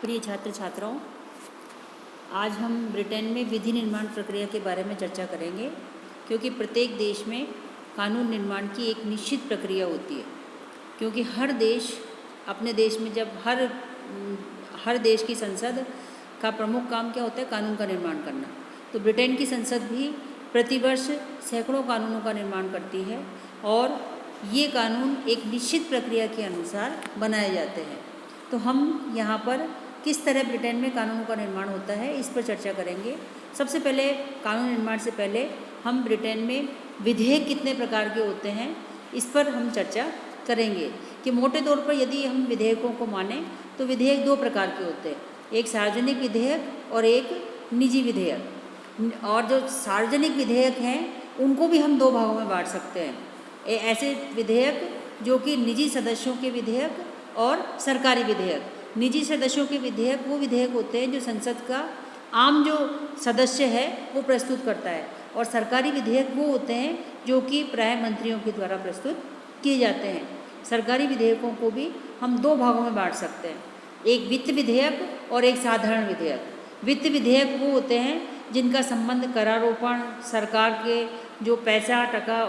प्रिय छात्र छात्राओं, आज हम ब्रिटेन में विधि निर्माण प्रक्रिया के बारे में चर्चा करेंगे, क्योंकि प्रत्येक देश में कानून निर्माण की एक निश्चित प्रक्रिया होती है। क्योंकि हर देश अपने देश में जब हर देश की संसद का प्रमुख काम क्या होता है, कानून का निर्माण करना। तो ब्रिटेन की संसद भी प्रतिवर्ष सैकड़ों कानूनों का निर्माण करती है और ये कानून एक निश्चित प्रक्रिया के अनुसार बनाए जाते हैं। तो हम यहाँ पर किस तरह ब्रिटेन में कानूनों का निर्माण होता है इस पर चर्चा करेंगे। सबसे पहले कानून निर्माण से पहले हम ब्रिटेन में विधेयक कितने प्रकार के होते हैं इस पर हम चर्चा करेंगे कि मोटे तौर पर यदि हम विधेयकों को माने तो विधेयक दो प्रकार के होते हैं, एक सार्वजनिक विधेयक और एक निजी विधेयक। और जो सार्वजनिक विधेयक हैं उनको भी हम दो भागों में बांट सकते हैं। ऐसे विधेयक जो कि निजी सदस्यों के विधेयक और सरकारी विधेयक। निजी सदस्यों के विधेयक वो विधेयक होते हैं जो संसद का आम जो सदस्य है वो प्रस्तुत करता है, और सरकारी विधेयक वो होते हैं जो कि प्राय मंत्रियों के द्वारा प्रस्तुत किए जाते हैं। सरकारी विधेयकों को भी हम दो भागों में बांट सकते हैं, एक वित्त विधेयक और एक साधारण विधेयक। वित्त विधेयक वो होते हैं जिनका संबंध करारोपण, सरकार के जो पैसा टका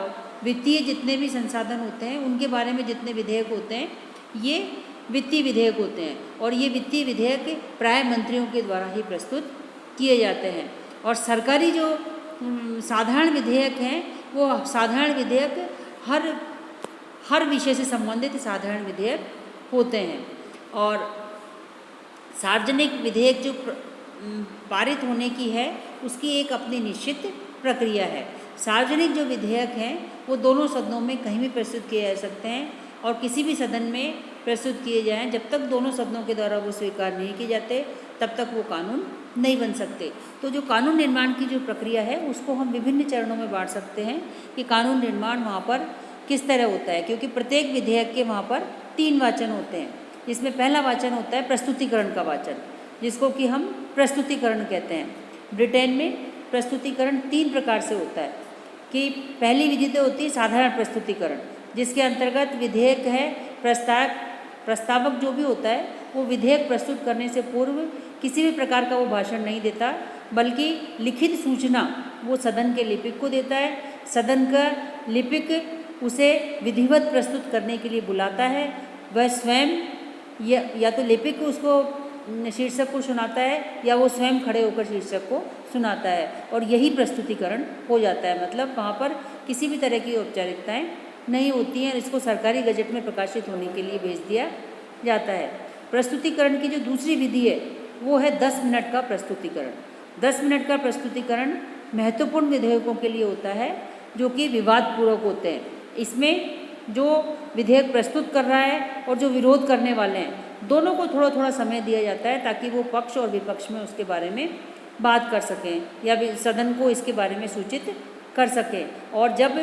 वित्तीय जितने भी संसाधन होते हैं उनके बारे में जितने विधेयक होते हैं ये वित्तीय विधेयक होते हैं, और ये वित्तीय विधेयक प्राय मंत्रियों के द्वारा ही प्रस्तुत किए जाते हैं। और सरकारी जो साधारण विधेयक हैं वो साधारण विधेयक हर विषय से संबंधित साधारण विधेयक होते हैं। और सार्वजनिक विधेयक जो पारित होने की है उसकी एक अपनी निश्चित प्रक्रिया है। सार्वजनिक जो विधेयक हैं वो दोनों सदनों में कहीं भी प्रस्तुत किए जा सकते हैं, और किसी भी सदन में प्रस्तुत किए जाएं जब तक दोनों सदनों के द्वारा वो स्वीकार नहीं किए जाते तब तक वो कानून नहीं बन सकते। तो जो कानून निर्माण की जो प्रक्रिया है उसको हम विभिन्न चरणों में बांट सकते हैं कि कानून निर्माण वहाँ पर किस तरह होता है। क्योंकि प्रत्येक विधेयक के वहाँ पर 3 वाचन होते हैं, जिसमें पहला वाचन होता है प्रस्तुतिकरण का वाचन, जिसको कि हम प्रस्तुतिकरण कहते हैं। ब्रिटेन में प्रस्तुतिकरण 3 प्रकार से होता है कि पहली विधि तो होती है साधारण प्रस्तुतिकरण, जिसके अंतर्गत विधेयक है प्रस्तावक जो भी होता है वो विधेयक प्रस्तुत करने से पूर्व किसी भी प्रकार का वो भाषण नहीं देता, बल्कि लिखित सूचना वो सदन के लिपिक को देता है। सदन का लिपिक उसे विधिवत प्रस्तुत करने के लिए बुलाता है। वह स्वयं या तो लिपिक उसको शीर्षक को सुनाता है या वो स्वयं खड़े होकर शीर्षक को सुनाता है, और यही प्रस्तुतिकरण हो जाता है। मतलब वहाँ पर किसी भी तरह की औपचारिकताएँ नहीं होती हैं। इसको सरकारी गजट में प्रकाशित होने के लिए भेज दिया जाता है। प्रस्तुतिकरण की जो दूसरी विधि है वो है 10 मिनट का प्रस्तुतिकरण। 10 मिनट का प्रस्तुतिकरण महत्वपूर्ण विधेयकों के लिए होता है जो कि विवादपूर्वक होते हैं। इसमें जो विधेयक प्रस्तुत कर रहा है और जो विरोध करने वाले हैं दोनों को थोड़ा थोड़ा समय दिया जाता है ताकि वो पक्ष और विपक्ष में उसके बारे में बात कर सकें या सदन को इसके बारे में सूचित कर सकें। और जब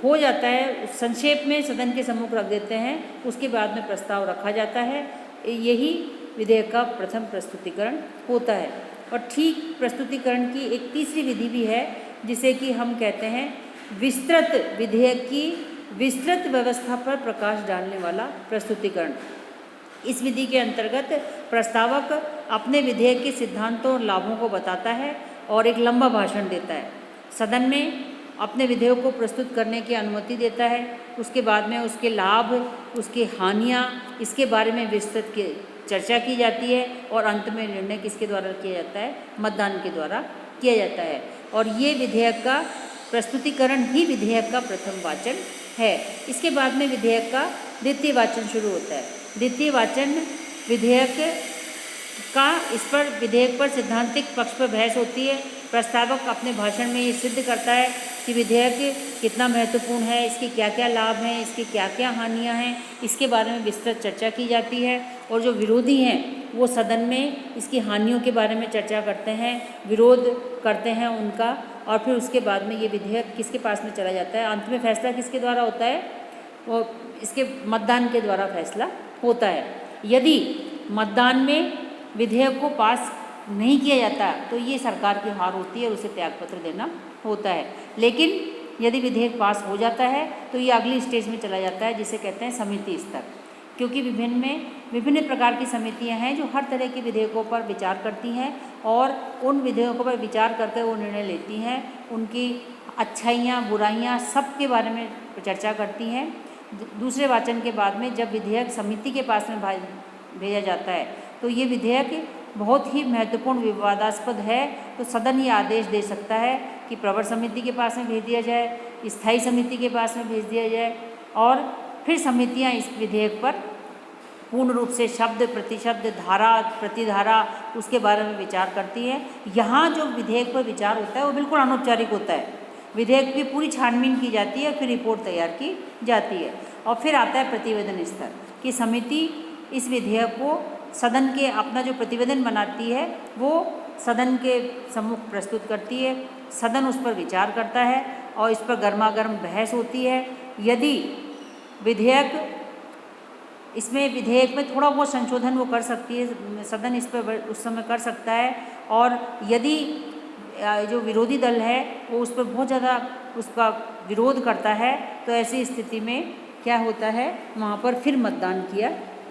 हो जाता है संक्षेप में सदन के सम्मुख रख देते हैं, उसके बाद में प्रस्ताव रखा जाता है। यही विधेयक का प्रथम प्रस्तुतिकरण होता है। और ठीक प्रस्तुतिकरण की एक तीसरी विधि भी है जिसे कि हम कहते हैं विस्तृत विधेयक की विस्तृत व्यवस्था पर प्रकाश डालने वाला प्रस्तुतिकरण। इस विधि के अंतर्गत प्रस्तावक अपने विधेयक के सिद्धांतों और लाभों को बताता है और एक लंबा भाषण देता है। सदन में अपने विधेयक को प्रस्तुत करने की अनुमति देता है। उसके बाद में उसके लाभ, उसकी हानियाँ, इसके बारे में विस्तृत चर्चा की जाती है, और अंत में निर्णय किसके द्वारा किया जाता है, मतदान के द्वारा किया जाता है। और ये विधेयक का प्रस्तुतिकरण ही विधेयक का प्रथम वाचन है। इसके बाद में विधेयक का द्वितीय वाचन शुरू होता है। द्वितीय वाचन विधेयक पर सिद्धांतिक पक्ष पर बहस होती है। प्रस्तावक अपने भाषण में ये सिद्ध करता है कि विधेयक कितना महत्वपूर्ण है, इसके क्या क्या लाभ हैं, इसकी क्या क्या हानियां हैं, इसके बारे में विस्तृत चर्चा की जाती है। और जो विरोधी हैं वो सदन में इसकी हानियों के बारे में चर्चा करते हैं, विरोध करते हैं उनका, और फिर उसके बाद में ये विधेयक किसके पास में चला जाता है। अंत में फैसला किसके द्वारा होता है, वो इसके मतदान के द्वारा फैसला होता है। यदि मतदान में विधेयक को पास नहीं किया जाता तो ये सरकार की हार होती है और उसे त्यागपत्र देना होता है। लेकिन यदि विधेयक पास हो जाता है तो ये अगली स्टेज में चला जाता है जिसे कहते हैं समिति स्तर। क्योंकि विभिन्न प्रकार की समितियां हैं जो हर तरह के विधेयकों पर विचार करती हैं और उन विधेयकों पर विचार करके वो निर्णय लेती हैं, उनकी अच्छाइयाँ बुराइयाँ सब के बारे में चर्चा करती हैं। दूसरे वाचन के बाद में जब विधेयक समिति के पास में भेजा जाता है तो ये विधेयक बहुत ही महत्वपूर्ण विवादास्पद है, तो सदन ये आदेश दे सकता है कि प्रवर समिति के पास में भेज दिया जाए, स्थायी समिति के पास में भेज दिया जाए और फिर समितियां इस विधेयक पर पूर्ण रूप से शब्द प्रतिशब्द धारा प्रतिधारा उसके बारे में विचार करती है। यहाँ जो विधेयक पर विचार होता है वो बिल्कुल अनौपचारिक होता है। विधेयक की पूरी छानबीन की जाती है, फिर रिपोर्ट तैयार की जाती है और फिर आता है प्रतिवेदन स्तर कि समिति इस विधेयक को सदन के अपना जो प्रतिवेदन बनाती है वो सदन के सम्मुख प्रस्तुत करती है, सदन उस पर विचार करता है और इस पर गर्मागर्म बहस होती है। यदि इसमें विधेयक में थोड़ा बहुत संशोधन वो कर सकती है, सदन इस पर उस समय कर सकता है और यदि जो विरोधी दल है वो उस पर बहुत ज़्यादा उसका विरोध करता है तो ऐसी स्थिति में क्या होता है, वहाँ पर फिर मतदान किया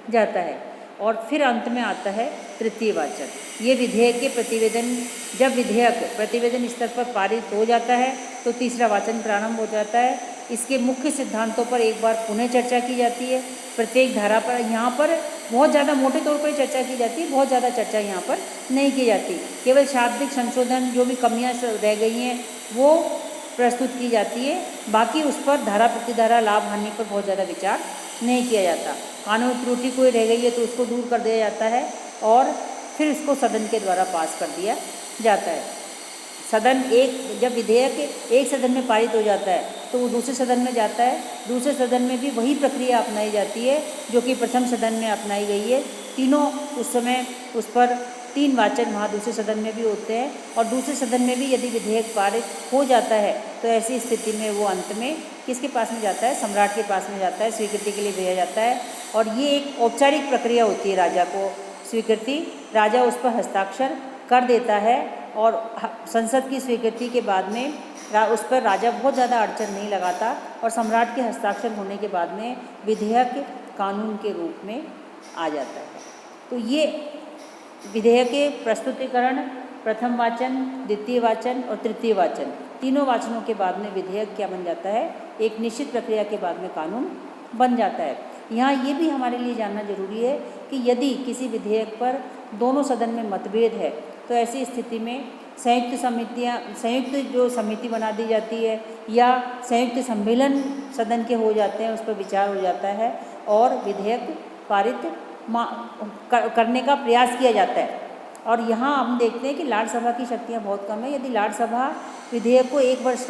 जाता है और फिर अंत में आता है तृतीय वाचन। ये विधेयक के जब विधेयक प्रतिवेदन स्तर पर पारित हो जाता है तो तीसरा वाचन प्रारंभ हो जाता है। इसके मुख्य सिद्धांतों पर एक बार पुनः चर्चा की जाती है, प्रत्येक धारा पर यहाँ पर बहुत ज़्यादा मोटे तौर पर चर्चा की जाती है, बहुत ज़्यादा चर्चा यहाँ पर नहीं की जाती। केवल शाब्दिक संशोधन जो भी कमियाँ रह गई हैं वो प्रस्तुत की जाती है, बाकी उस पर धारा प्रतिधारा लाभ हानि पर बहुत ज़्यादा विचार नहीं किया जाता। कानूनी त्रुटि कोई रह गई है तो उसको दूर कर दिया जाता है और फिर इसको सदन के द्वारा पास कर दिया जाता है। जब विधेयक एक सदन में पारित हो जाता है तो वो दूसरे सदन में जाता है, दूसरे सदन में भी वही प्रक्रिया अपनाई जाती है जो कि प्रथम सदन में अपनाई गई है। तीनों उस समय उस पर 3 वाचन वहाँ दूसरे सदन में भी होते हैं और दूसरे सदन में भी यदि विधेयक पारित हो जाता है तो ऐसी स्थिति में वो अंत में किसके पास में जाता है, सम्राट के पास में जाता है, स्वीकृति के लिए भेजा जाता है। और ये एक औपचारिक प्रक्रिया होती है, राजा को स्वीकृति, राजा उस पर हस्ताक्षर कर देता है और संसद की स्वीकृति के बाद में उस पर राजा बहुत ज़्यादा अड़चन नहीं लगाता और सम्राट के हस्ताक्षर होने के बाद में विधेयक कानून के रूप में आ जाता है। तो ये विधेयक के प्रस्तुतिकरण, प्रथम वाचन, द्वितीय वाचन और तृतीय वाचन, तीनों वाचनों के बाद में विधेयक क्या बन जाता है, एक निश्चित प्रक्रिया के बाद में कानून बन जाता है। यहाँ ये भी हमारे लिए जानना जरूरी है कि यदि किसी विधेयक पर दोनों सदन में मतभेद है तो ऐसी स्थिति में संयुक्त जो समिति बना दी जाती है या संयुक्त सम्मेलन सदन के हो जाते हैं, उस पर विचार हो जाता है और विधेयक पारित करने का प्रयास किया जाता है। और यहाँ हम देखते हैं कि लाट सभा की शक्तियाँ बहुत कम है। यदि लाट सभा विधेयक को 1 वर्ष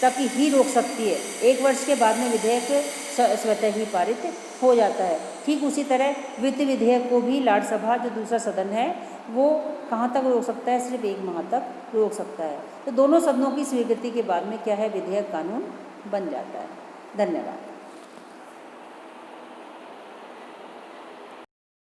तक ही रोक सकती है, 1 वर्ष के बाद में विधेयक स्वतः ही पारित हो जाता है। ठीक उसी तरह वित्त विधेयक को भी लाट सभा जो दूसरा सदन है वो कहाँ तक रोक सकता है, सिर्फ 1 माह तक रोक सकता है। तो दोनों सदनों की स्वीकृति के बाद में क्या है, विधेयक कानून बन जाता है। धन्यवाद।